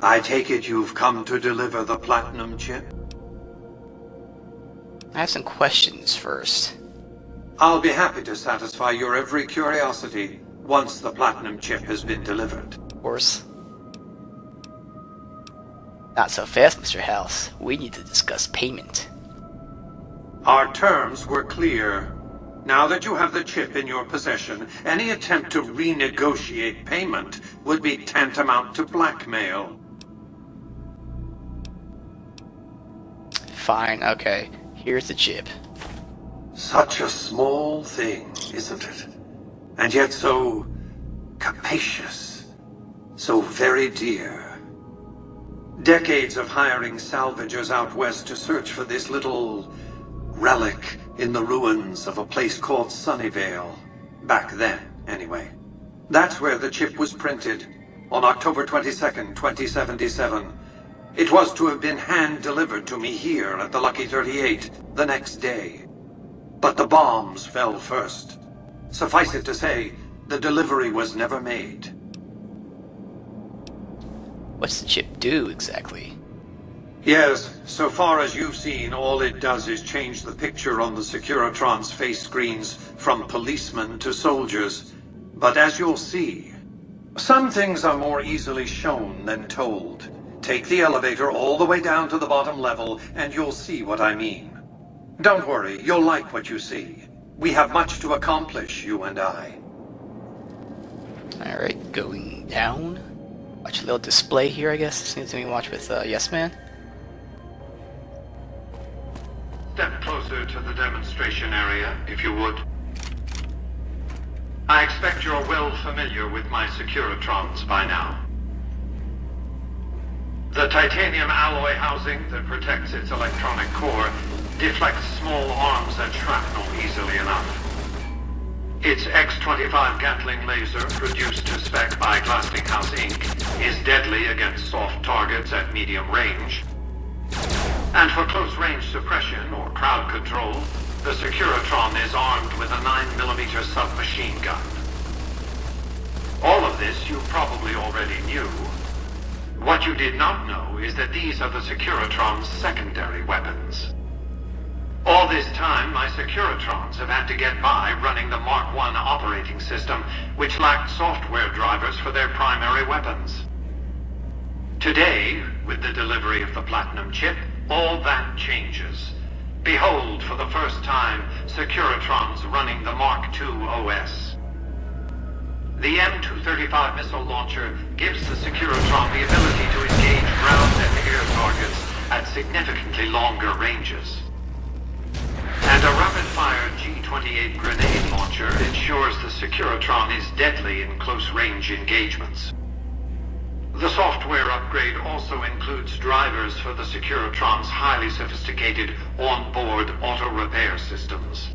I take it you've come to deliver the platinum chip? I have some questions first. I'll be happy to satisfy your every curiosity once the platinum chip has been delivered. Of course. Not so fast, Mr. House. We need to discuss payment. Our terms were clear. Now that you have the chip in your possession, any attempt to renegotiate payment would be tantamount to blackmail. Fine, okay. Here's the chip. Such a small thing, isn't it? And yet so capacious, so very dear. Decades of hiring salvagers out west to search for this little relic in the ruins of a place called Sunnyvale. Back then, anyway. That's where the chip was printed, on October 22nd, 2077. It was to have been hand-delivered to me here at the Lucky 38 the next day. But the bombs fell first. Suffice it to say, the delivery was never made. What's the chip do, exactly? Yes, so far as you've seen, all it does is change the picture on the Securitron's face screens from policemen to soldiers. But as you'll see, some things are more easily shown than told. Take the elevator all the way down to the bottom level, and you'll see what I mean. Don't worry, you'll like what you see. We have much to accomplish, you and I. Alright, going down. Watch a little display here, I guess. This needs to be watched with Yes Man. Step closer to the demonstration area, if you would. I expect you're well familiar with my Securitrons by now. The titanium alloy housing that protects its electronic core deflects small arms and shrapnel easily enough. Its X-25 Gatling laser, produced to spec by Glassinghouse Inc., is deadly against soft targets at medium range. And for close-range suppression or crowd control, the Securitron is armed with a 9mm submachine gun. All of this you probably already knew. What you did not know is that these are the Securitron's secondary weapons. All this time, my Securitrons have had to get by running the Mark I operating system, which lacked software drivers for their primary weapons. Today, with the delivery of the Platinum chip, all that changes. Behold, for the first time, Securitrons running the Mark II OS. The M235 missile launcher gives the Securitron the ability to engage ground and air targets at significantly longer ranges. And a rapid-fire G-28 grenade launcher ensures the Securitron is deadly in close-range engagements. The software upgrade also includes drivers for the Securitron's highly sophisticated on-board auto-repair systems.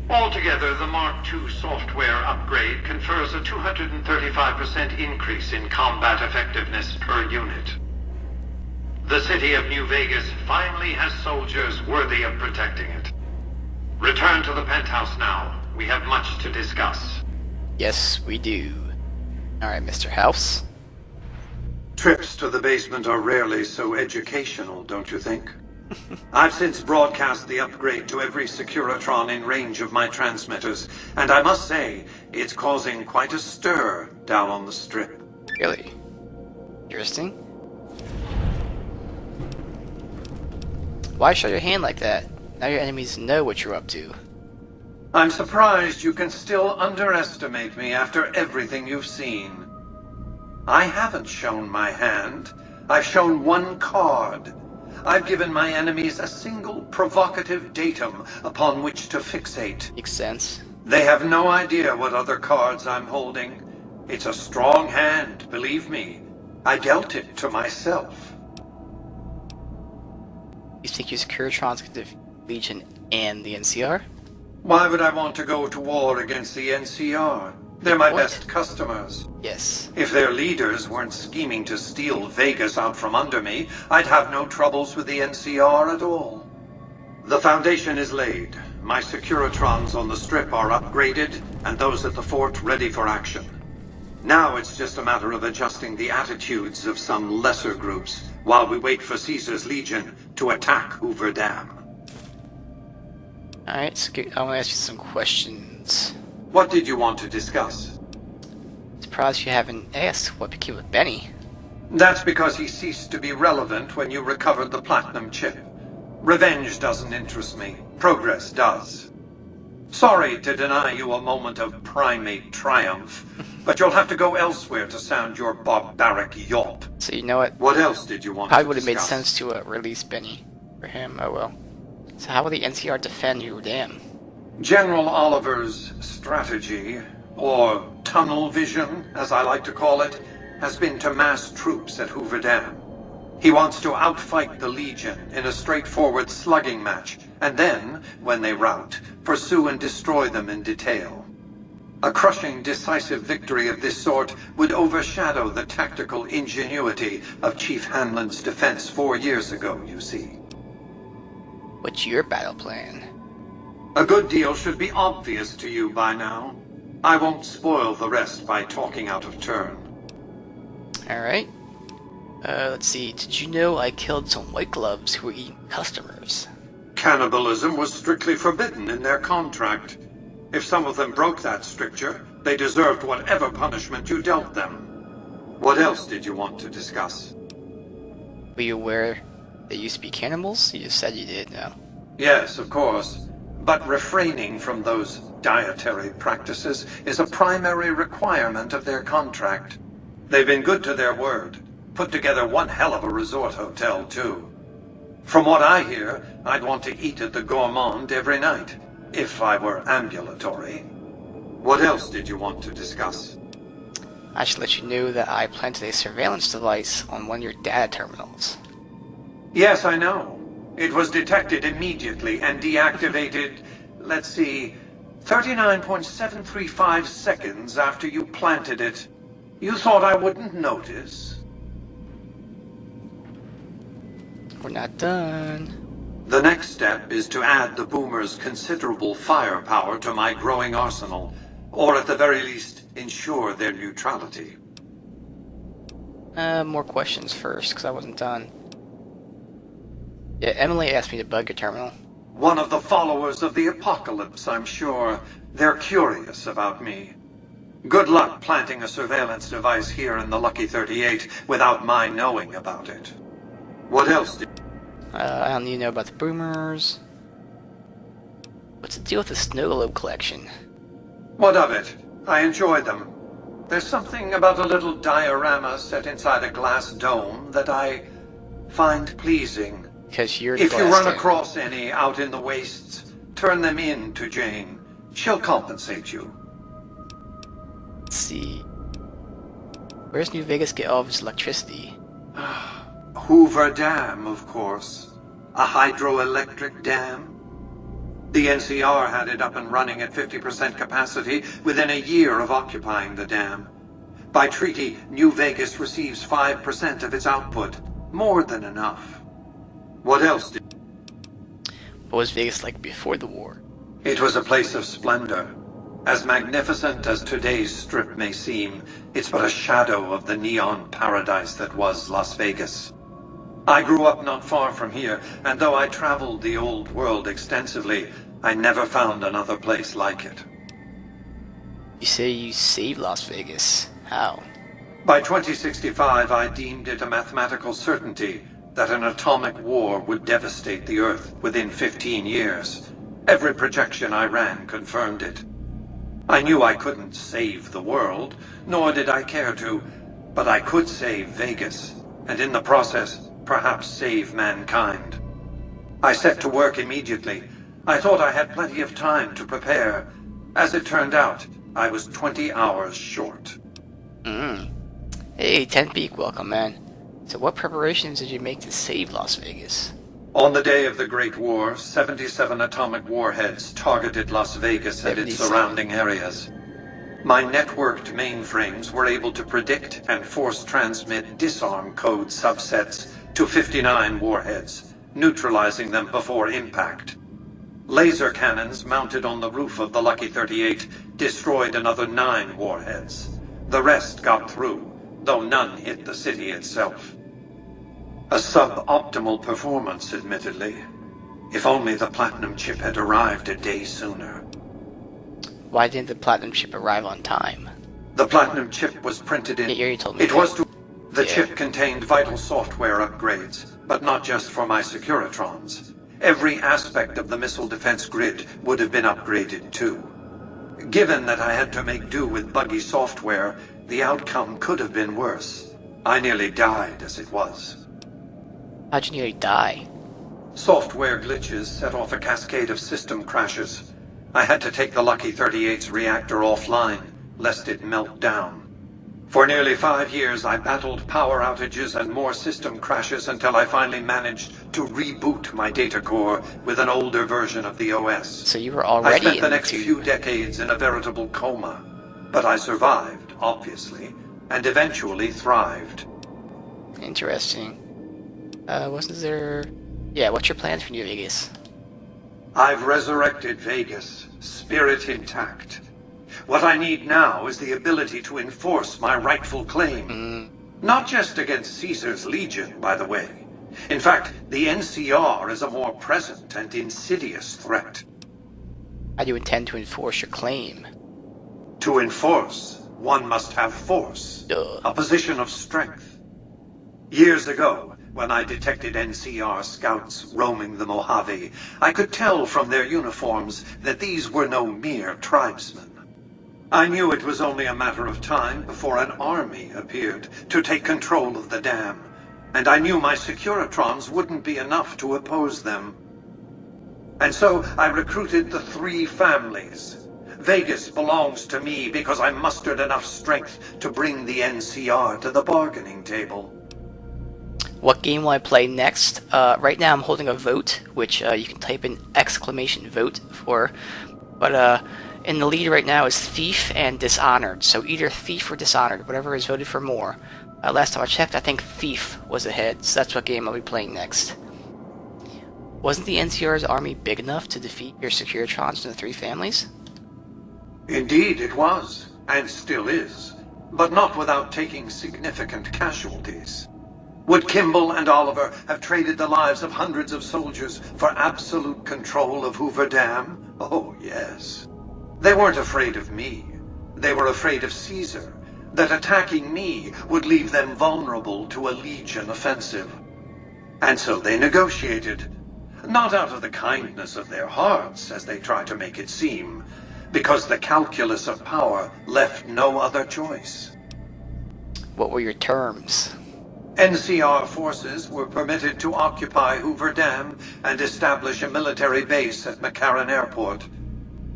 Altogether, the Mark II software upgrade confers a 235% increase in combat effectiveness per unit. The city of New Vegas finally has soldiers worthy of protecting it. Return to the penthouse now. We have much to discuss. Yes, we do. Alright, Mr. House. Trips to the basement are rarely so educational, don't you think? I've since broadcast the upgrade to every Securitron in range of my transmitters, and I must say, it's causing quite a stir down on the strip. Really? Interesting. Why show your hand like that? Now your enemies know what you're up to. I'm surprised you can still underestimate me after everything you've seen. I haven't shown my hand. I've shown one card. I've given my enemies a single provocative datum upon which to fixate. Makes sense. They have no idea what other cards I'm holding. It's a strong hand, believe me. I dealt it to myself. You think your Securitrons could defeat Legion and the NCR? Why would I want to go to war against the NCR? They're my best customers. Yes. If their leaders weren't scheming to steal Vegas out from under me, I'd have no troubles with the NCR at all. The foundation is laid. My Securitrons on the strip are upgraded, and those at the fort ready for action. Now it's just a matter of adjusting the attitudes of some lesser groups while we wait for Caesar's Legion to attack Hoover Dam. Alright, so I want to ask you some questions. What did you want to discuss? Surprised you haven't asked what became of Benny. That's because he ceased to be relevant when you recovered the platinum chip. Revenge doesn't interest me. Progress does. Sorry to deny you a moment of primate triumph, but you'll have to go elsewhere to sound your barbaric yawp. So you know what? What else did you want Probably to would have made discuss? sense to release Benny for him. Oh well. So how will the NCR defend Hoover Dam? General Oliver's strategy, or tunnel vision, as I like to call it, has been to mass troops at Hoover Dam. He wants to outfight the Legion in a straightforward slugging match, and then, when they rout, pursue and destroy them in detail. A crushing, decisive victory of this sort would overshadow the tactical ingenuity of Chief Hanlon's defense 4 years ago, you see. What's your battle plan? A good deal should be obvious to you by now. I won't spoil the rest by talking out of turn. Alright. Let's see. Did you know I killed some white gloves who were eating customers? Cannibalism was strictly forbidden in their contract. If some of them broke that stricture, they deserved whatever punishment you dealt them. What else did you want to discuss? Were you aware they used to be cannibals? You just said you did, no? Yes, of course. But refraining from those dietary practices is a primary requirement of their contract. They've been good to their word. Put together one hell of a resort hotel, too. From what I hear, I'd want to eat at the Gourmand every night, if I were ambulatory. What else did you want to discuss? I should let you know that I planted a surveillance device on one of your data terminals. Yes, I know. It was detected immediately and deactivated, let's see, 39.735 seconds after you planted it. You thought I wouldn't notice? We're not done. The next step is to add the Boomer's considerable firepower to my growing arsenal, or at the very least, ensure their neutrality. More questions first, because I wasn't done. Yeah, Emily asked me to bug your terminal. One of the followers of the apocalypse, I'm sure. They're curious about me. Good luck planting a surveillance device here in the Lucky 38 without my knowing about it. What else did... I don't need to know about the boomers. What's the deal with the snow globe collection? What of it? I enjoy them. There's something about a little diorama set inside a glass dome that I find pleasing. Because you're If you run glass across any out in the wastes, turn them in to Jane. She'll compensate you. Let's see. Where's New Vegas get all of its electricity? Hoover Dam, of course. A hydroelectric dam. The NCR had it up and running at 50% capacity within a year of occupying the dam. By treaty, New Vegas receives 5% of its output. More than enough. What else did... What was Vegas like before the war? It was a place of splendor. As magnificent as today's Strip may seem, it's but a shadow of the neon paradise that was Las Vegas. I grew up not far from here, and though I traveled the old world extensively, I never found another place like it. You say you saved Las Vegas. How? By 2065, I deemed it a mathematical certainty that an atomic war would devastate the Earth within 15 years. Every projection I ran confirmed it. I knew I couldn't save the world, nor did I care to, but I could save Vegas, and in the process, perhaps save mankind. I set to work immediately. I thought I had plenty of time to prepare. As it turned out, I was 20 hours short. Hey, 10 Peak, welcome, man. So what preparations did you make to save Las Vegas? On the day of the Great War, 77 atomic warheads targeted Las Vegas and its 77. surrounding areas. My networked mainframes were able to predict and force transmit disarm code subsets to 59 warheads, neutralizing them before impact. Laser cannons mounted on the roof of the Lucky 38 destroyed another 9 warheads. The rest got through, though none hit the city itself. A suboptimal performance, admittedly. If only the platinum chip had arrived a day sooner. Why didn't the platinum chip arrive on time? The platinum chip was printed in... Yeah, you told me it that. was to... The Yeah. chip contained vital software upgrades, but not just for my Securitrons. Every aspect of the missile defense grid would have been upgraded too. Given that I had to make do with buggy software, the outcome could have been worse. I nearly died as it was. How'd you nearly die? Software glitches set off a cascade of system crashes. I had to take the Lucky 38's reactor offline, lest it melt down. For nearly 5 years, I battled power outages and more system crashes until I finally managed to reboot my data core with an older version of the OS. So you were I already spent in the next tube. few decades in a veritable coma, but I survived, obviously, and eventually thrived. Interesting. Wasn't there... Yeah, what's your plan for New Vegas? I've resurrected Vegas, spirit intact. What I need now is the ability to enforce my rightful claim. Not just against Caesar's Legion, by the way. In fact, the NCR is a more present and insidious threat. How do you intend to enforce your claim? To enforce, one must have force, Duh. a position of strength. Years ago, when I detected NCR scouts roaming the Mojave, I could tell from their uniforms that these were no mere tribesmen. I knew it was only a matter of time before an army appeared to take control of the dam, and I knew my Securitrons wouldn't be enough to oppose them. And so I recruited the 3 families. Vegas belongs to me because I mustered enough strength to bring the NCR to the bargaining table. What game will I play next? Right now I'm holding a vote, which you can type in !vote for. But in the lead right now is Thief and Dishonored. So either Thief or Dishonored, whatever is voted for more. Last time I checked, I think Thief was ahead, so that's what game I'll be playing next. Wasn't the NCR's army big enough to defeat your Securitrons and the 3 families? Indeed it was, and still is, but not without taking significant casualties. Would Kimball and Oliver have traded the lives of hundreds of soldiers for absolute control of Hoover Dam? Oh, yes. They weren't afraid of me. They were afraid of Caesar, that attacking me would leave them vulnerable to a Legion offensive. And so they negotiated, not out of the kindness of their hearts, as they try to make it seem, because the calculus of power left no other choice. What were your terms? NCR forces were permitted to occupy Hoover Dam and establish a military base at McCarran Airport.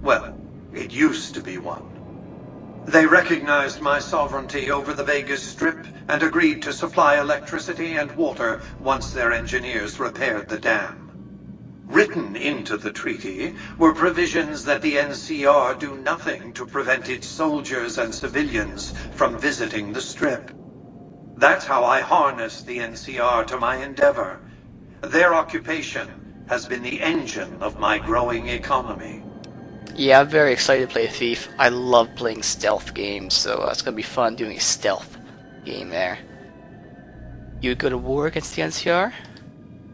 Well, it used to be one. They recognized my sovereignty over the Vegas Strip and agreed to supply electricity and water once their engineers repaired the dam. Written into the treaty were provisions that the NCR do nothing to prevent its soldiers and civilians from visiting the Strip. That's how I harnessed the NCR to my endeavor. Their occupation has been the engine of my growing economy. Yeah, I'm very excited to play Thief. I love playing stealth games, so it's going to be fun doing a stealth game there. You would go to war against the NCR?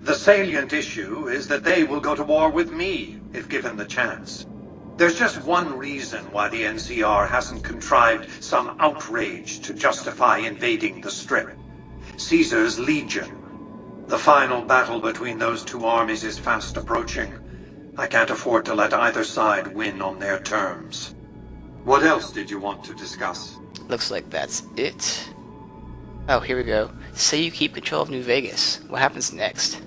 The salient issue is that they will go to war with me, if given the chance. There's just one reason why the NCR hasn't contrived some outrage to justify invading the Strip. Caesar's Legion. The final battle between those 2 armies is fast approaching. I can't afford to let either side win on their terms. What else did you want to discuss? Looks like that's it. Oh, here we go. Say you keep control of New Vegas. What happens next?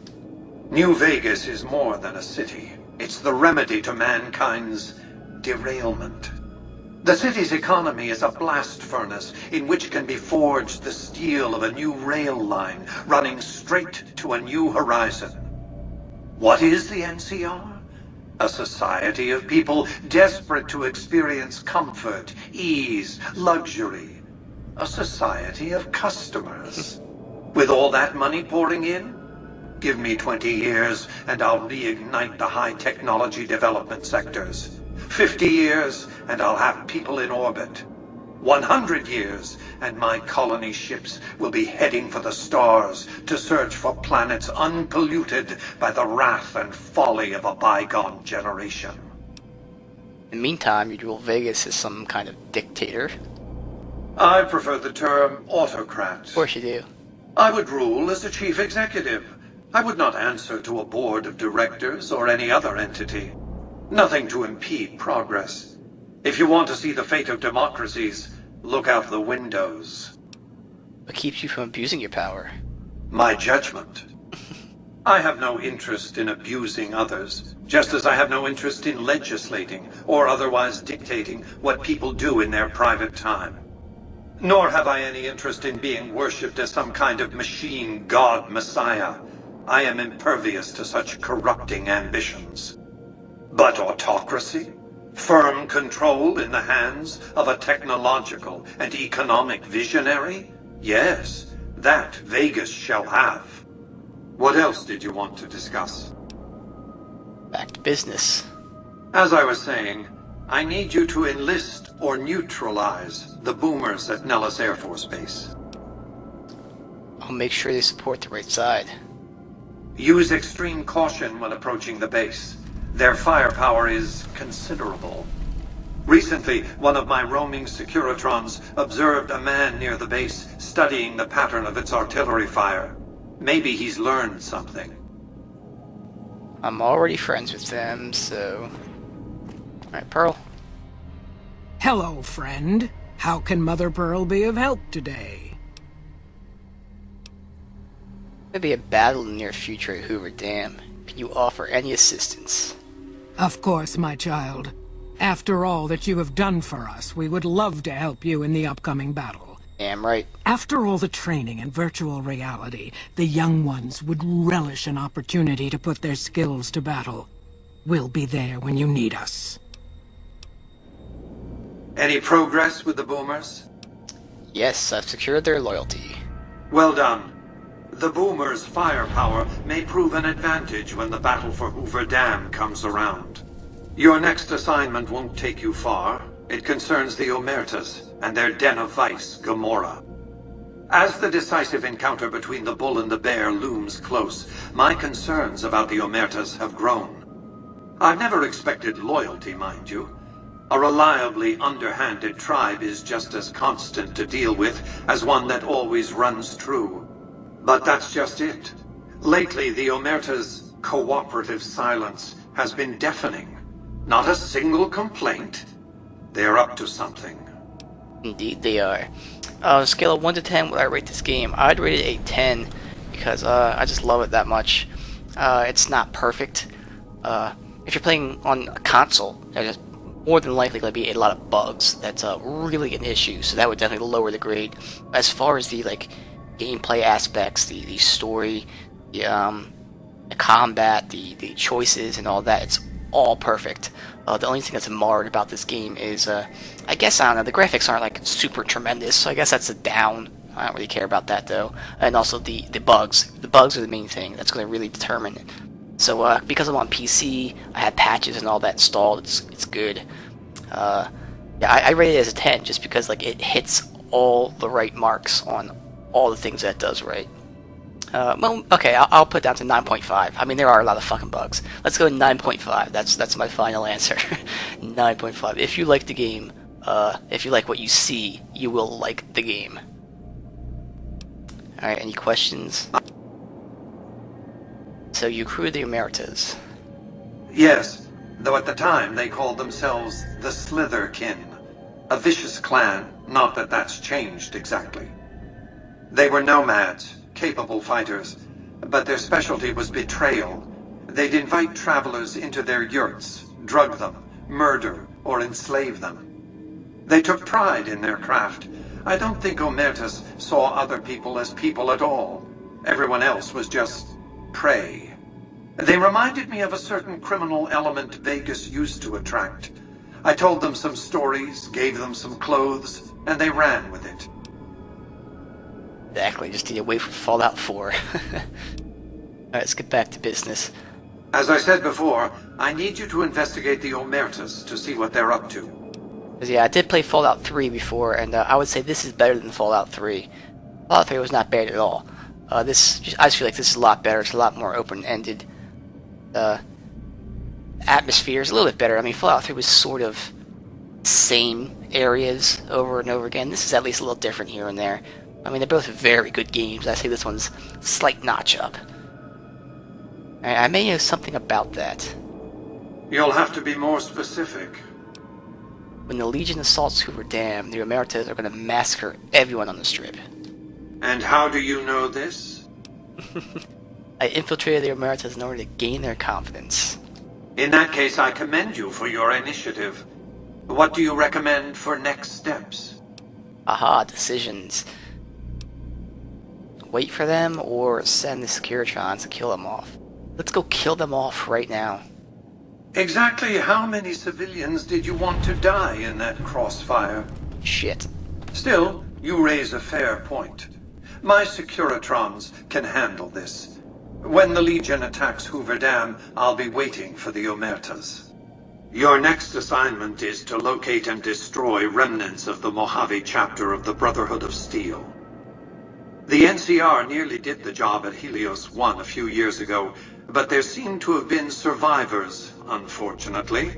New Vegas is more than a city. It's the remedy to mankind's derailment. The city's economy is a blast furnace in which can be forged the steel of a new rail line running straight to a new horizon. What is the NCR? A society of people desperate to experience comfort, ease, luxury. A society of customers. With all that money pouring in? Give me 20 years and I'll reignite the high technology development sectors. 50 years and I'll have people in orbit. 100 years, and my colony ships will be heading for the stars to search for planets unpolluted by the wrath and folly of a bygone generation. In the meantime, you'd rule Vegas as some kind of dictator. I prefer the term autocrat. Of course you do. I would rule as a chief executive. I would not answer to a board of directors or any other entity. Nothing to impede progress. If you want to see the fate of democracies, look out the windows. What keeps you from abusing your power? My judgment. I have no interest in abusing others, just as I have no interest in legislating or otherwise dictating what people do in their private time. Nor have I any interest in being worshipped as some kind of machine god messiah. I am impervious to such corrupting ambitions. But autocracy? Firm control in the hands of a technological and economic visionary? Yes, that Vegas shall have. What else did you want to discuss? Back to business. As I was saying, I need you to enlist or neutralize the boomers at Nellis Air Force Base. I'll make sure they support the right side. Use extreme caution when approaching the base. Their firepower is considerable. Recently, one of my roaming Securitrons observed a man near the base studying the pattern of its artillery fire. Maybe he's learned something. I'm already friends with them, so... Alright, Pearl. Hello, friend. How can Mother Pearl be of help today? Maybe a battle in the near future at Hoover Dam. Can you offer any assistance? Of course, my child. After all that you have done for us, we would love to help you in the upcoming battle. Damn right. After all the training in virtual reality, the young ones would relish an opportunity to put their skills to battle. We'll be there when you need us. Any progress with the boomers? Yes, I've secured their loyalty. Well done. The boomers' firepower may prove an advantage when the battle for Hoover Dam comes around. Your next assignment won't take you far. It concerns the Omertas and their den of vice, Gomorrah. As the decisive encounter between the bull and the bear looms close, my concerns about the Omertas have grown. I've never expected loyalty, mind you. A reliably underhanded tribe is just as constant to deal with as one that always runs true. But that's just it. Lately, the Omerta's cooperative silence has been deafening. Not a single complaint. They're up to something. Indeed they are. On a scale of 1 to 10, would I rate this game? I'd rate it a 10, because I just love it that much. It's not perfect. If you're playing on a console, there's more than likely going to be a lot of bugs. That's really an issue, so that would definitely lower the grade. As far as the gameplay aspects, the story, the combat, the choices and all that, it's all perfect. The only thing that's marred about this game is, I guess, I don't know, the graphics aren't like super tremendous, so I guess that's a down. I don't really care about that though. And also the bugs. The bugs are the main thing that's going to really determine it. So because I'm on PC, I had patches and all that installed. It's good. Yeah, I rate it as a 10 just because it hits all the right marks on all the things that it does right. Well, okay, I'll put it down to 9.5. I mean, there are a lot of fucking bugs. Let's go 9.5. That's my final answer. 9.5. If you like the game, if you like what you see, you will like the game. Alright, any questions? So you crewed the Omertas. Yes, though at the time they called themselves the Slitherkin. A vicious clan, not that that's changed exactly. They were nomads, capable fighters, but their specialty was betrayal. They'd invite travelers into their yurts, drug them, murder, or enslave them. They took pride in their craft. I don't think Omertas saw other people as people at all. Everyone else was just prey. They reminded me of a certain criminal element Vegas used to attract. I told them some stories, gave them some clothes, and they ran with it. Exactly, just need to wait for Fallout 4. Alright, let's get back to business. As I said before, I need you to investigate the Omertas to see what they're up to. Because yeah, I did play Fallout 3 before, and I would say this is better than Fallout 3. Fallout 3 was not bad at all. I just feel like this is a lot better. It's a lot more open-ended. Atmosphere is a little bit better. I mean, Fallout 3 was sort of same areas over and over again. This is at least a little different here and there. I mean, they're both very good games. I say this one's slight notch up. I may know something about that. You'll have to be more specific. When the Legion assaults Hoover Dam, the Omertas are going to massacre everyone on the Strip. And how do you know this? I infiltrated the Omertas in order to gain their confidence. In that case, I commend you for your initiative. What do you recommend for next steps? Aha, decisions. Wait for them or send the Securitrons to kill them off. Let's go kill them off right now. Exactly how many civilians did you want to die in that crossfire? Shit. Still, you raise a fair point. My Securitrons can handle this. When the Legion attacks Hoover Dam, I'll be waiting for the Omertas. Your next assignment is to locate and destroy remnants of the Mojave chapter of the Brotherhood of Steel. The NCR nearly did the job at Helios 1 a few years ago, but there seem to have been survivors, unfortunately.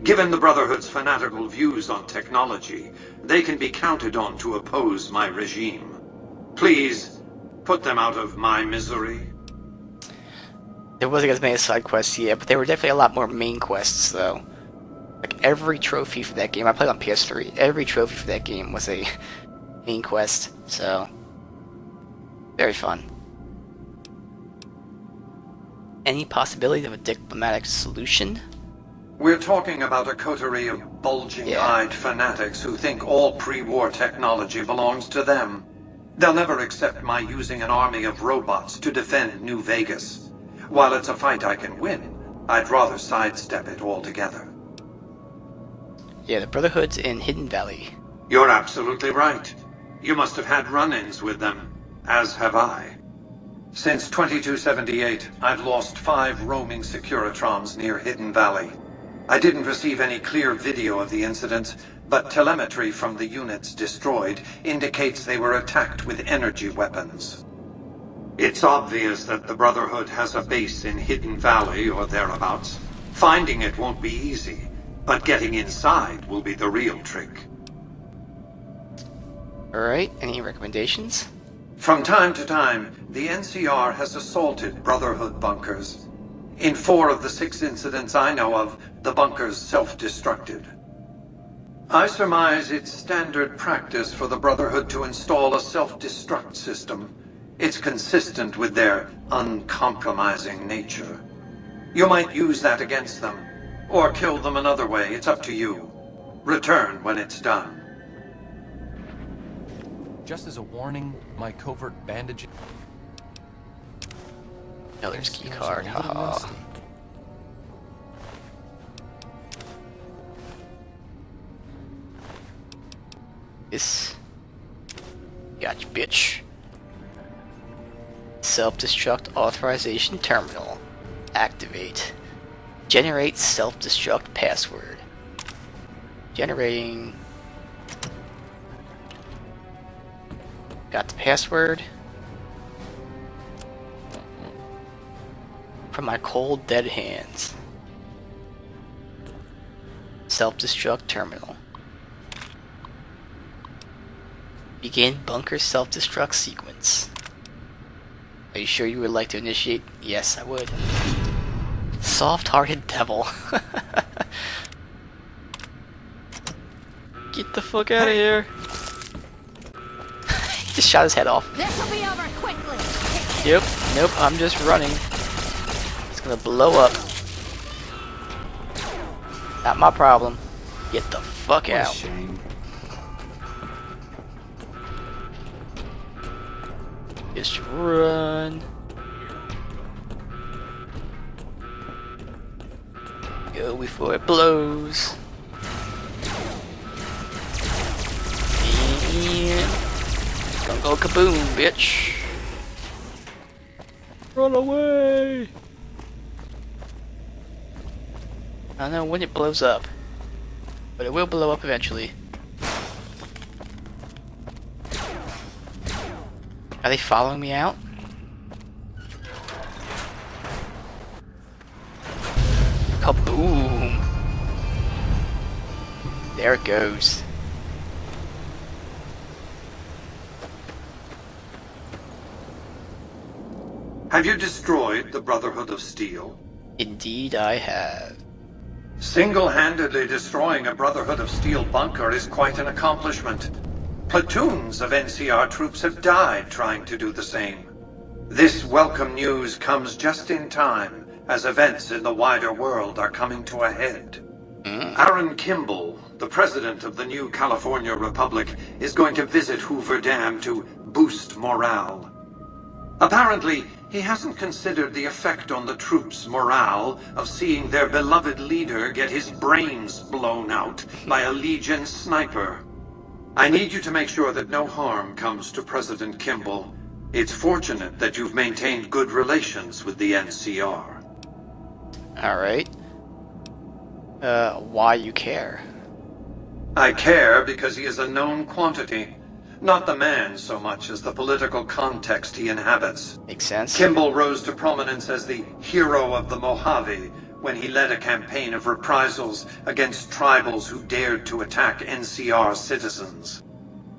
Given the Brotherhood's fanatical views on technology, they can be counted on to oppose my regime. Please, put them out of my misery. There wasn't as many side quests yet, but there were definitely a lot more main quests, though. Like, every trophy for that game, I played on PS3, every trophy for that game was a main quest, so... very fun. Any possibility of a diplomatic solution? We're talking about a coterie of bulging-eyed fanatics who think all pre-war technology belongs to them. They'll never accept my using an army of robots to defend New Vegas. While it's a fight I can win, I'd rather sidestep it altogether. Yeah, the Brotherhood's in Hidden Valley. You're absolutely right. You must have had run-ins with them, as have I. Since 2278, I've lost 5 roaming Securitrons near Hidden Valley. I didn't receive any clear video of the incident, but telemetry from the units destroyed indicates they were attacked with energy weapons. It's obvious that the Brotherhood has a base in Hidden Valley or thereabouts. Finding it won't be easy, but getting inside will be the real trick. Alright, any recommendations? From time to time, the NCR has assaulted Brotherhood bunkers. In 4 of the 6 incidents I know of, the bunkers self-destructed. I surmise it's standard practice for the Brotherhood to install a self-destruct system. It's consistent with their uncompromising nature. You might use that against them, or kill them another way, it's up to you. Return when it's done. Just as a warning, my covert bandaging... Miller's key card, haha. This... gotcha, bitch. Self-destruct authorization terminal. Activate. Generate self-destruct password. Generating... got the password. From my cold dead hands. Self-destruct terminal. Begin bunker self-destruct sequence. Are you sure you would like to initiate? Yes, I would. Soft-hearted devil. Get the fuck out of here. He just shot his head off. This'll be over quickly. Yep, nope, I'm just running. It's gonna blow up. Not my problem. Get the fuck out. Shame. Just run. Go before it blows. And gonna go kaboom, bitch. Run away. I don't know when it blows up. But it will blow up eventually. Are they following me out? Kaboom! There it goes. Have you destroyed the Brotherhood of Steel? Indeed I have. Single-handedly destroying a Brotherhood of Steel bunker is quite an accomplishment. Platoons of NCR troops have died trying to do the same. This welcome news comes just in time, as events in the wider world are coming to a head. Aaron Kimball, the president of the new California Republic, is going to visit Hoover Dam to boost morale. Apparently, he hasn't considered the effect on the troops' morale of seeing their beloved leader get his brains blown out by a Legion sniper. I need you to make sure that no harm comes to President Kimball. It's fortunate that you've maintained good relations with the NCR. Alright. Why you care? I care because he is a known quantity. Not the man so much as the political context he inhabits. Makes sense. Kimball rose to prominence as the hero of the Mojave when he led a campaign of reprisals against tribals who dared to attack NCR citizens.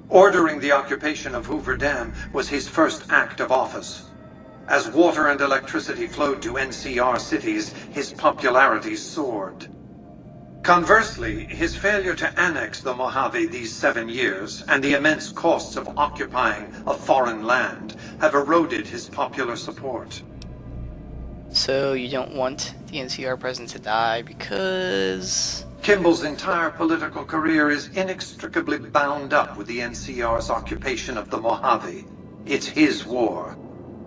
Ordering the occupation of Hoover Dam was his first act of office. As water and electricity flowed to NCR cities, his popularity soared. Conversely, his failure to annex the Mojave these 7 years and the immense costs of occupying a foreign land have eroded his popular support. So you don't want the NCR president to die because... Kimball's entire political career is inextricably bound up with the NCR's occupation of the Mojave. It's his war.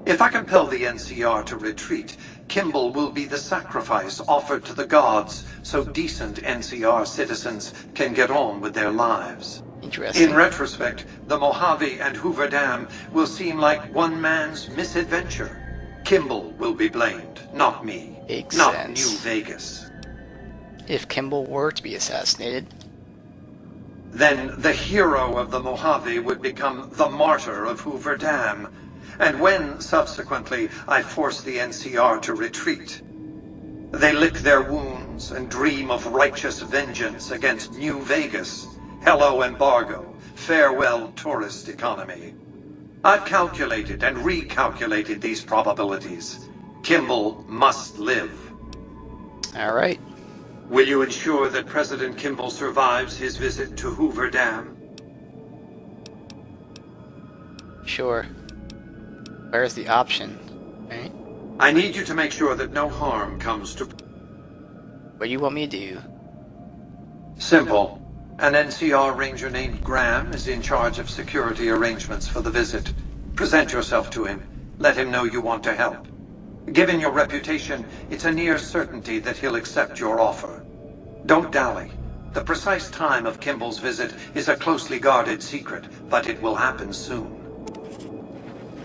If I compel the NCR to retreat, Kimball will be the sacrifice offered to the gods so decent NCR citizens can get on with their lives. Interesting. In retrospect, the Mojave and Hoover Dam will seem like one man's misadventure. Kimball will be blamed, not me. Makes not sense. New Vegas. If Kimball were to be assassinated, Then the hero of the Mojave would become the martyr of Hoover Dam. And when, subsequently, I force the NCR to retreat, they lick their wounds and dream of righteous vengeance against New Vegas. Hello, embargo. Farewell, tourist economy. I've calculated and recalculated these probabilities. Kimball must live. alright. Will you ensure that President Kimball survives his visit to Hoover Dam? Sure. Where's the option? Right? I need you to make sure that no harm comes to... What do you want me to do? Simple. An NCR ranger named Graham is in charge of security arrangements for the visit. Present yourself to him. Let him know you want to help. Given your reputation, it's a near certainty that he'll accept your offer. Don't dally. The precise time of Kimball's visit is a closely guarded secret, but it will happen soon.